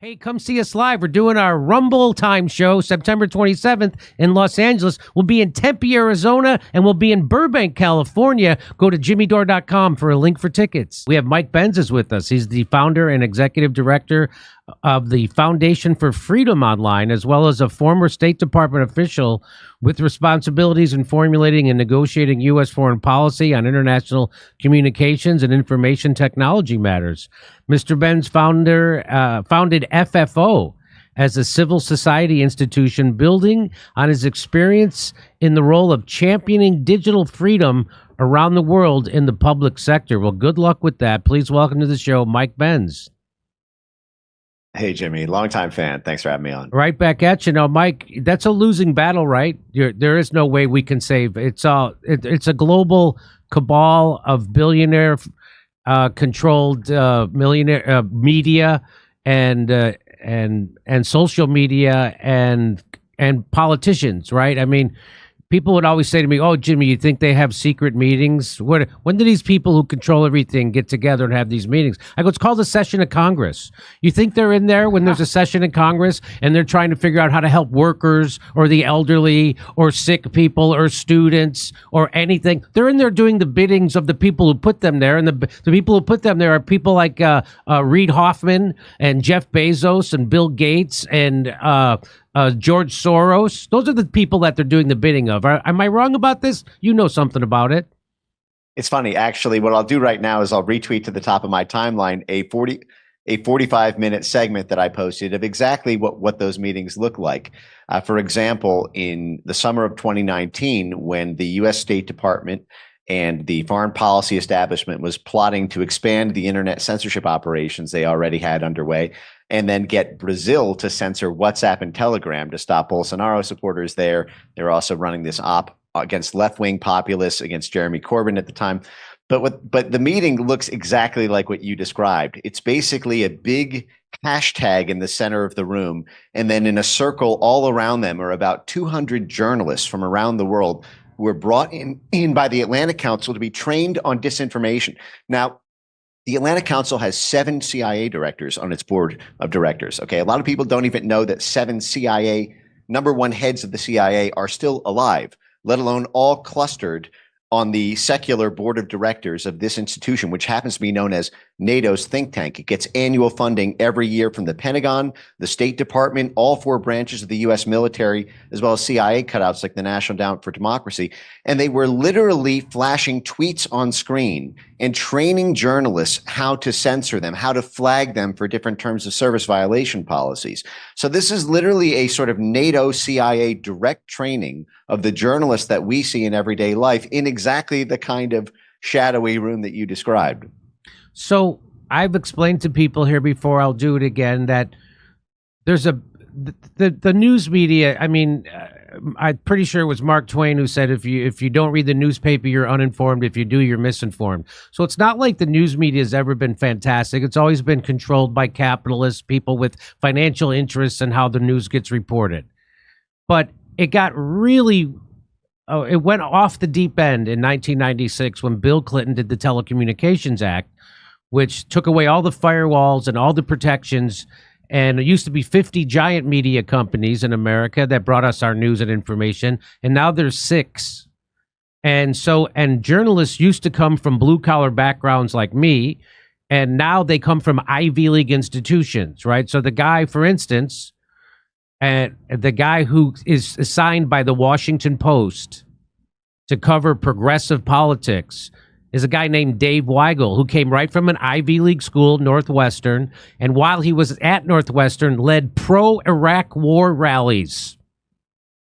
Hey, come see us live. We're doing our Rumble Time show September 27th in Los Angeles. We'll be in Tempe, Arizona, and we'll be in Burbank, California. Go to jimmydore.com for a link for tickets. We have Mike Benz is with us. He's the founder and executive director of the Foundation for Freedom Online, as well as a former State Department official with responsibilities in formulating and negotiating U.S. foreign policy on international communications and information technology matters. Mr. Benz founded FFO as a civil society institution, building on his experience in the role of championing digital freedom around the world in the public sector. Well, good luck with that. Please welcome to the show, Mike Benz. Hey, Jimmy, longtime fan. Thanks for having me on. Right back at you. Now, Mike, that's a losing battle, right? There is no way we can save. It's a global cabal of billionaire controlled millionaire media and social media and politicians, right? I mean, people would always say to me, "Oh, Jimmy, you think they have secret meetings? When do these people who control everything get together and have these meetings?" I go, "It's called a session of Congress." You think they're in there when there's a session in Congress and they're trying to figure out how to help workers or the elderly or sick people or students or anything? They're in there doing the biddings of the people who put them there, and the people who put them there are people like Reid Hoffman and Jeff Bezos and Bill Gates and George Soros. Those are the people that they're doing the bidding of. Am I wrong about this? You know something about it. It's funny, actually. What I'll do right now is I'll retweet to the top of my timeline a 45-minute segment that I posted of exactly what those meetings look like. For example, in the summer of 2019, when the U.S. State Department and the foreign policy establishment was plotting to expand the internet censorship operations they already had underway, and then get Brazil to censor WhatsApp and Telegram to stop Bolsonaro supporters there. They're also running this op against left-wing populists, against Jeremy Corbyn at the time. But the meeting looks exactly like what you described. It's basically a big hashtag in the center of the room, and then in a circle all around them are about 200 journalists from around the world who were brought in by the Atlantic Council to be trained on disinformation. Now, the Atlantic Council has 7 CIA directors on its board of directors. Okay, a lot of people don't even know that 7 CIA number one heads of the CIA are still alive, let alone all clustered on the secular board of directors of this institution, which happens to be known as NATO's think tank. It gets annual funding every year from the Pentagon, the State Department, all 4 branches of the U.S. military, as well as CIA cutouts like the National Endowment for Democracy. And they were literally flashing tweets on screen and training journalists how to censor them, how to flag them for different terms of service violation policies. So this is literally a sort of NATO CIA direct training of the journalists that we see in everyday life in exactly the kind of shadowy room that you described. So I've explained to people here before, I'll do it again, that there's the news media. I mean, I'm pretty sure it was Mark Twain who said, if you don't read the newspaper, you're uninformed. If you do, you're misinformed. So it's not like the news media has ever been fantastic. It's always been controlled by capitalists, people with financial interests in how the news gets reported. But it got really, it went off the deep end in 1996 when Bill Clinton did the Telecommunications Act, which took away all the firewalls and all the protections. And it used to be 50 giant media companies in America that brought us our news and information. And now there's 6. And journalists used to come from blue collar backgrounds like me. And now they come from Ivy League institutions, right? So the guy, for instance, and the guy who is assigned by the Washington Post to cover progressive politics is a guy named Dave Weigel, who came right from an Ivy League school, Northwestern, and while he was at Northwestern, led pro-Iraq war rallies.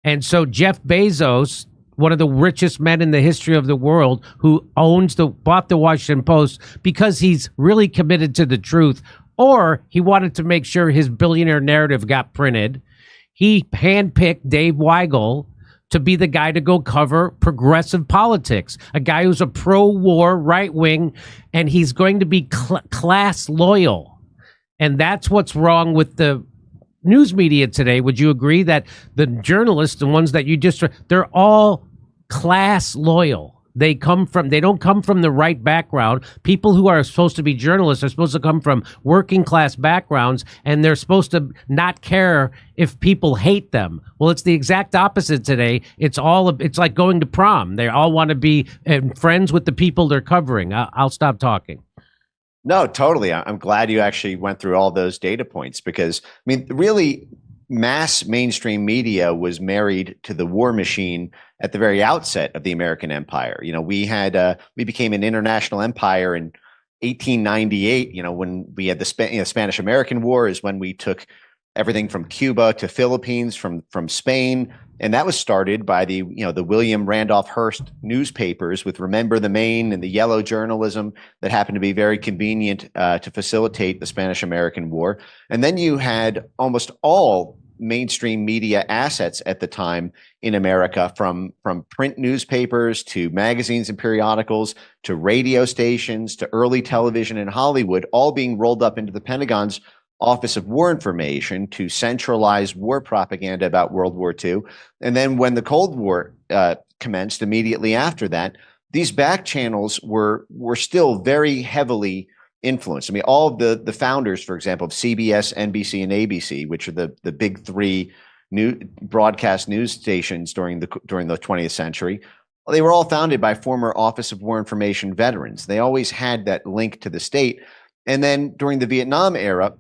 And so Jeff Bezos, one of the richest men in the history of the world, who bought the Washington Post because he's really committed to the truth, or he wanted to make sure his billionaire narrative got printed, he handpicked Dave Weigel to be the guy to go cover progressive politics, a guy who's a pro-war right-wing, and he's going to be class loyal. And that's what's wrong with the news media today. Would you agree that the journalists, the ones that you they're all class loyal? They don't come from the right background. People who are supposed to be journalists are supposed to come from working class backgrounds, and they're supposed to not care if people hate them. Well, it's the exact opposite today. It's like going to prom. They all want to be friends with the people they're covering. I'll stop talking. No, totally. I'm glad you actually went through all those data points because, I mean, really, mass mainstream media was married to the war machine at the very outset of the American empire. We became an international empire in 1898. When we had the Spanish-American War is when we took everything from Cuba to Philippines, from Spain. And that was started by the William Randolph Hearst newspapers with Remember the Maine and the yellow journalism that happened to be very convenient to facilitate the Spanish-American War. And then you had almost all mainstream media assets at the time in America, from print newspapers to magazines and periodicals to radio stations to early television in Hollywood, all being rolled up into the Pentagon's Office of War Information to centralize war propaganda about World War II. And then when the Cold War commenced immediately after that, these back channels were still very heavily influenced. I mean, all of the founders, for example, of CBS, NBC, and ABC, which are the big three new broadcast news stations during the 20th century, they were all founded by former Office of War Information veterans. They always had that link to the state. And then during the Vietnam era,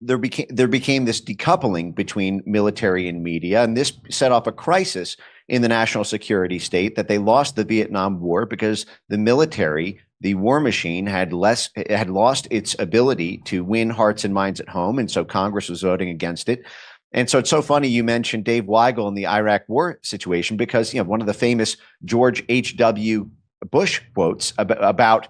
there became this decoupling between military and media, and this set off a crisis in the national security state that they lost the Vietnam War because the military, the war machine, had lost its ability to win hearts and minds at home, and so Congress was voting against it. And so it's so funny you mentioned Dave Weigel in the Iraq War situation because one of the famous George H.W. Bush quotes about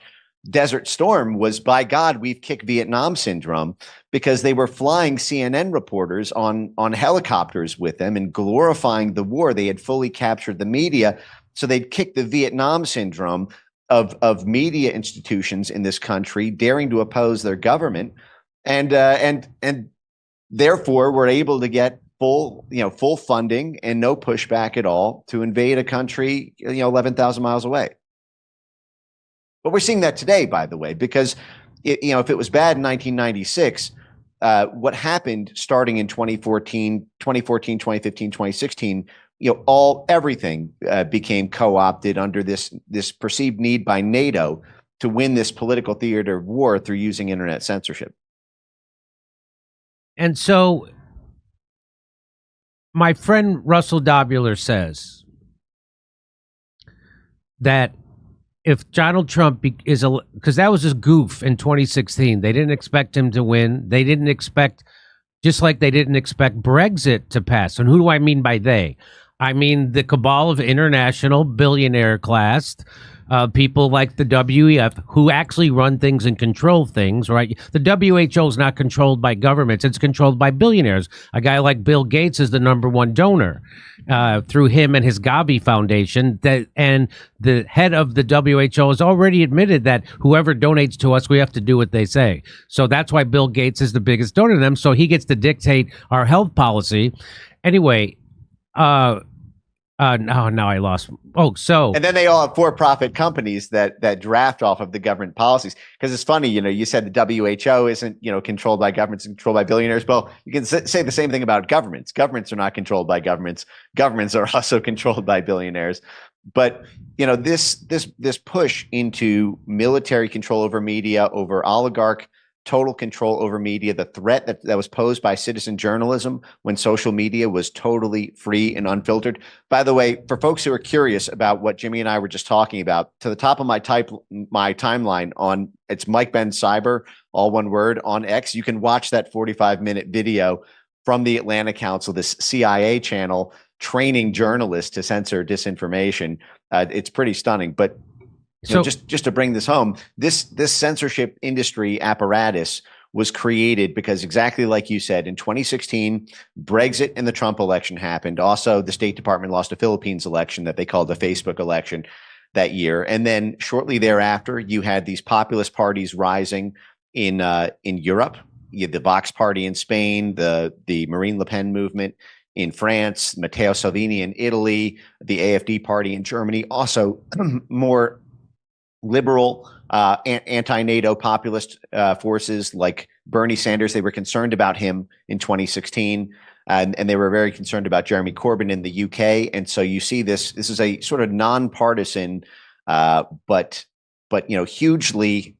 Desert Storm was, "By God, we've kicked Vietnam syndrome," because they were flying CNN reporters on helicopters with them and glorifying the war. They had fully captured the media, so they'd kicked the Vietnam syndrome of media institutions in this country daring to oppose their government, and therefore were able to get full funding and no pushback at all to invade a country 11,000 miles away. But we're seeing that today, by the way, because if it was bad in 1996, what happened starting in 2015, 2016, everything became co-opted under this perceived need by NATO to win this political theater of war through using internet censorship. And so, my friend Russell Dobular says that if Donald Trump because that was his goof in 2016. They didn't expect him to win. They didn't expect, just like they didn't expect Brexit to pass. And who do I mean by they? I mean the cabal of international billionaire class, people like the WEF, who actually run things and control things, right? The WHO is not controlled by governments. It's controlled by billionaires. A guy like Bill Gates is the #1 donor through him and his Gavi Foundation. And the head of the WHO has already admitted that whoever donates to us, we have to do what they say. So that's why Bill Gates is the biggest donor to them. So he gets to dictate our health policy. Anyway, now I lost. And then they all have for-profit companies that draft off of the government policies. Because it's funny, you said the WHO isn't, controlled by governments, it's controlled by billionaires. Well, you can say the same thing about governments. Governments are not controlled by governments. Governments are also controlled by billionaires. But this push into military control over media, over oligarch total control over media, the threat that was posed by citizen journalism when social media was totally free and unfiltered. By the way, for folks who are curious about what Jimmy and I were just talking about, to the top of my timeline on it's Mike Benz Cyber, all one word, on X, you can watch that 45-minute video from the Atlanta Council, this CIA channel training journalists to censor disinformation. It's pretty stunning, but just to bring this home, this censorship industry apparatus was created because, exactly like you said, in 2016, Brexit and the Trump election happened. Also, the State Department lost a Philippines election that they called the Facebook election that year. And then shortly thereafter, you had these populist parties rising in Europe. You had the Vox Party in Spain, the Marine Le Pen movement in France, Matteo Salvini in Italy, the AfD party in Germany, also more liberal, anti-NATO populist forces like Bernie Sanders. They were concerned about him in 2016, and they were very concerned about Jeremy Corbyn in the UK. And so you see this is a sort of nonpartisan, but hugely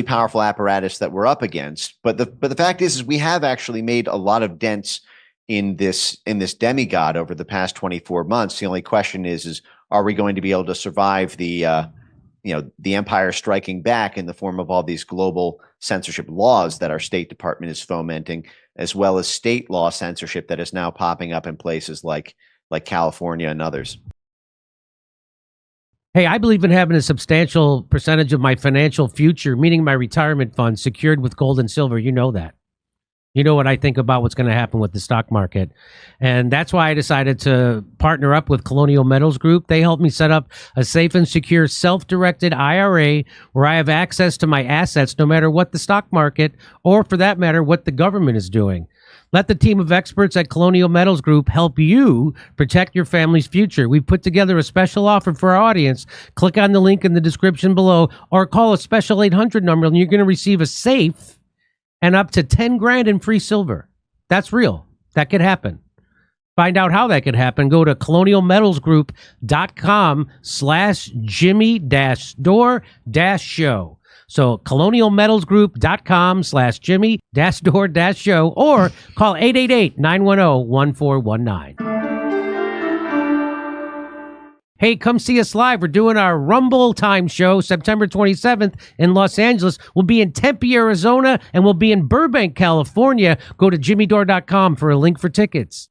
powerful apparatus that we're up against. But the fact is we have actually made a lot of dents in this demigod over the past 24 months. The only question is are we going to be able to survive the empire striking back in the form of all these global censorship laws that our State Department is fomenting, as well as state law censorship that is now popping up in places like California and others. Hey, I believe in having a substantial percentage of my financial future, meaning my retirement fund, secured with gold and silver. You know that. You know what I think about what's going to happen with the stock market. And that's why I decided to partner up with Colonial Metals Group. They helped me set up a safe and secure self-directed IRA where I have access to my assets no matter what the stock market, or for that matter, what the government is doing. Let the team of experts at Colonial Metals Group help you protect your family's future. We've put together a special offer for our audience. Click on the link in the description below or call a special 800 number and you're going to receive a safe and up to 10 grand in free silver. That's real. That could happen. Find out how that could happen. Go to colonialmetalsgroup.com/Jimmy-Dore-Show. So colonialmetalsgroup.com/Jimmy-Dore-Show or call 888-910-1419. Hey, come see us live. We're doing our Rumble Time show September 27th in Los Angeles. We'll be in Tempe, Arizona, and we'll be in Burbank, California. Go to jimmydore.com for a link for tickets.